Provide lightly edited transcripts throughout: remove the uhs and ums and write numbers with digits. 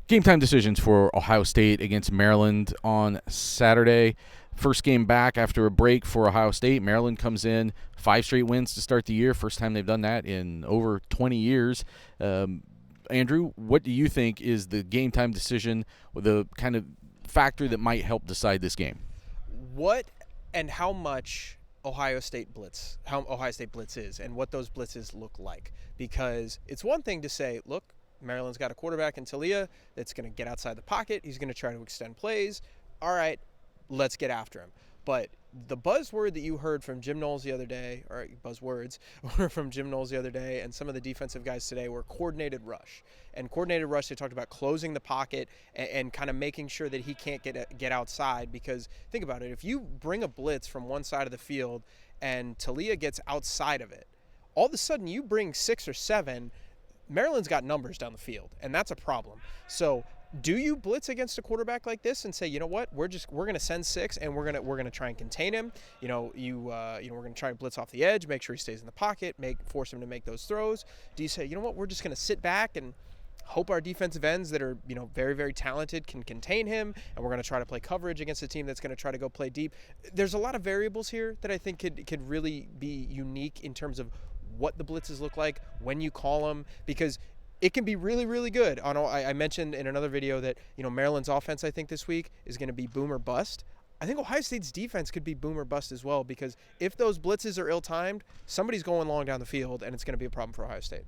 Game time decisions for Ohio State against Maryland on Saturday. First game back after a break for Ohio State. Maryland comes in 5 straight wins to start the year. First time they've done that in over 20 years. Andrew, what do you think is the game time decision, the kind of factor that might help decide this game? What and how much Ohio State blitz is, and what those blitzes look like. Because it's one thing to say, look, Maryland's got a quarterback in Talia that's going to get outside the pocket. He's going to try to extend plays. All right, let's get after him. But the buzzword that you heard from Jim Knowles the other day, or buzzwords were from Jim Knowles the other day, and some of the defensive guys today, were coordinated rush. And coordinated rush, they talked about closing the pocket and kind of making sure that he can't get outside. Because think about it, if you bring a blitz from one side of the field and Talia gets outside of it, all of a sudden you bring 6 or 7. Maryland's got numbers down the field, and that's a problem. So do you blitz against a quarterback like this and say, you know what, we're going to send 6 and we're going to try and contain him? We're going to try and blitz off the edge, make sure he stays in the pocket, force him to make those throws. Do you say, you know what, we're just going to sit back and hope our defensive ends that are, very, very talented can contain him, and we're going to try to play coverage against a team that's going to try to go play deep? There's a lot of variables here that I think could really be unique in terms of what the blitzes look like, when you call them, because it can be really, really good. I mentioned in another video that, Maryland's offense, I think, this week is going to be boom or bust. I think Ohio State's defense could be boom or bust as well, because if those blitzes are ill-timed, somebody's going long down the field, and it's going to be a problem for Ohio State.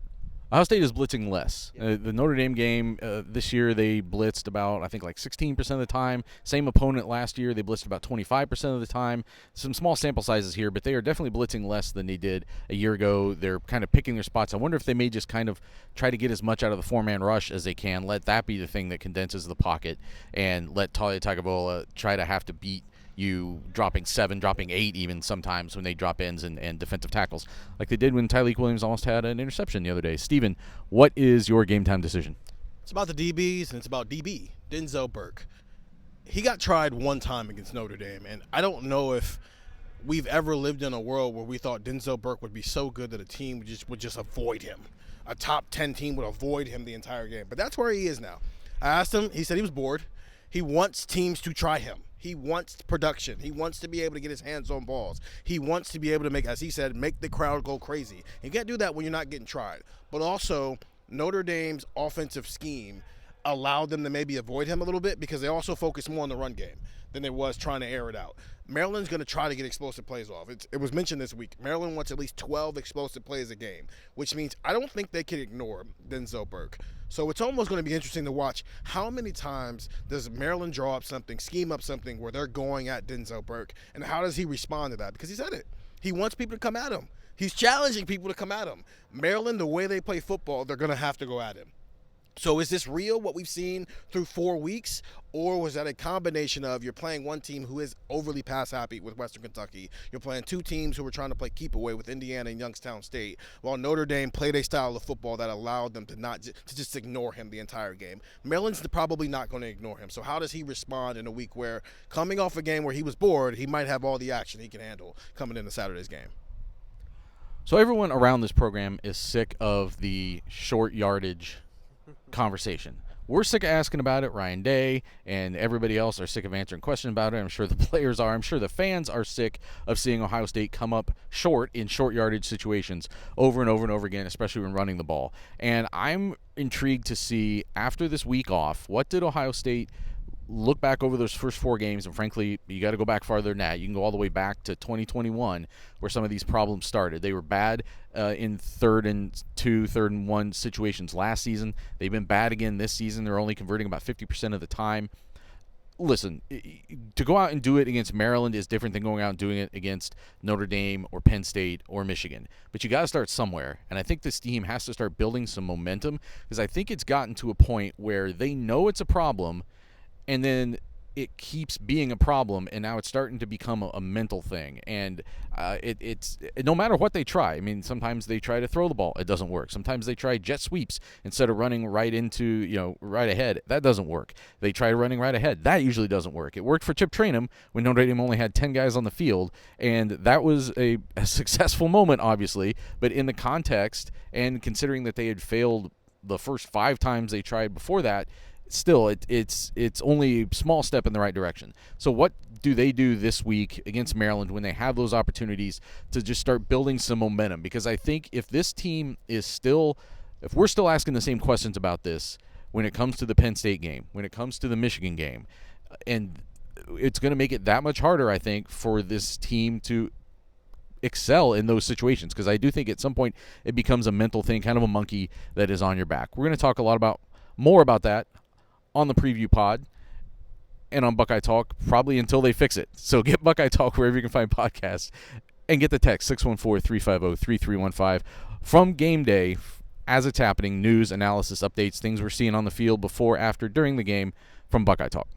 Ohio State is blitzing less. Yeah. The Notre Dame game this year, they blitzed about, I think, like 16% of the time. Same opponent last year, they blitzed about 25% of the time. Some small sample sizes here, but they are definitely blitzing less than they did a year ago. They're kind of picking their spots. I wonder if they may just kind of try to get as much out of the 4-man rush as they can. Let that be the thing that condenses the pocket, and let Talia Tagovailoa try to have to beat you dropping 7, dropping 8 even sometimes when they drop ends and defensive tackles, like they did when Tyleik Williams almost had an interception the other day. Steven, what is your game time decision? It's about the DBs, and it's about DB, Denzel Burke. He got tried one time against Notre Dame, and I don't know if we've ever lived in a world where we thought Denzel Burke would be so good that a team would just avoid him. A top 10 team would avoid him the entire game. But that's where he is now. I asked him, he said he was bored. He wants teams to try him. He wants production. He wants to be able to get his hands on balls. He wants to be able to make, as he said, make the crowd go crazy. You can't do that when you're not getting tried. But also, Notre Dame's offensive scheme allowed them to maybe avoid him a little bit, because they also focus more on the run game than they was trying to air it out. Maryland's going to try to get explosive plays off. It was mentioned this week. Maryland wants at least 12 explosive plays a game, which means I don't think they can ignore Denzel Burke. So it's almost going to be interesting to watch how many times does Maryland draw up something, scheme up something where they're going at Denzel Burke, and how does he respond to that? Because he said it. He wants people to come at him. He's challenging people to come at him. Maryland, the way they play football, they're going to have to go at him. So is this real, what we've seen through 4 weeks, or was that a combination of you're playing one team who is overly pass happy with Western Kentucky, you're playing 2 teams who were trying to play keep away with Indiana and Youngstown State, while Notre Dame played a style of football that allowed them to just ignore him the entire game? Maryland's probably not going to ignore him. So how does he respond in a week where, coming off a game where he was bored, he might have all the action he can handle coming into Saturday's game? So everyone around this program is sick of the short yardage conversation. We're sick of asking about it. Ryan Day and everybody else are sick of answering questions about it. I'm sure the players are. I'm sure the fans are sick of seeing Ohio State come up short in short yardage situations over and over and over again, especially when running the ball. And I'm intrigued to see, after this week off, what did Ohio State look back over those first 4 games, and frankly, you got to go back farther than that. You can go all the way back to 2021, where some of these problems started. They were bad in 3rd and 2, 3rd and 1 situations last season. They've been bad again this season. They're only converting about 50% of the time. Listen, to go out and do it against Maryland is different than going out and doing it against Notre Dame or Penn State or Michigan. But you got to start somewhere, and I think this team has to start building some momentum, because I think it's gotten to a point where they know it's a problem, and then it keeps being a problem, and now it's starting to become a mental thing. And it's no matter what they try. I mean, sometimes they try to throw the ball. It doesn't work. Sometimes they try jet sweeps instead of running right into, right ahead. That doesn't work. They try running right ahead. That usually doesn't work. It worked for Chip Trayanum when Notre Dame only had 10 guys on the field, and that was a successful moment, obviously. But in the context, and considering that they had failed the first 5 times they tried before that, still, it's only a small step in the right direction. So what do they do this week against Maryland when they have those opportunities to just start building some momentum? Because I think if this team is still, if we're still asking the same questions about this when it comes to the Penn State game, when it comes to the Michigan game, and it's going to make it that much harder, I think, for this team to excel in those situations, because I do think at some point it becomes a mental thing, kind of a monkey that is on your back. We're going to talk a lot more about that on the preview pod and on Buckeye Talk, probably until they fix it. So get Buckeye Talk wherever you can find podcasts, and get the text 614-350-3315 from game day as it's happening, news, analysis, updates, things we're seeing on the field before, after, during the game from Buckeye Talk.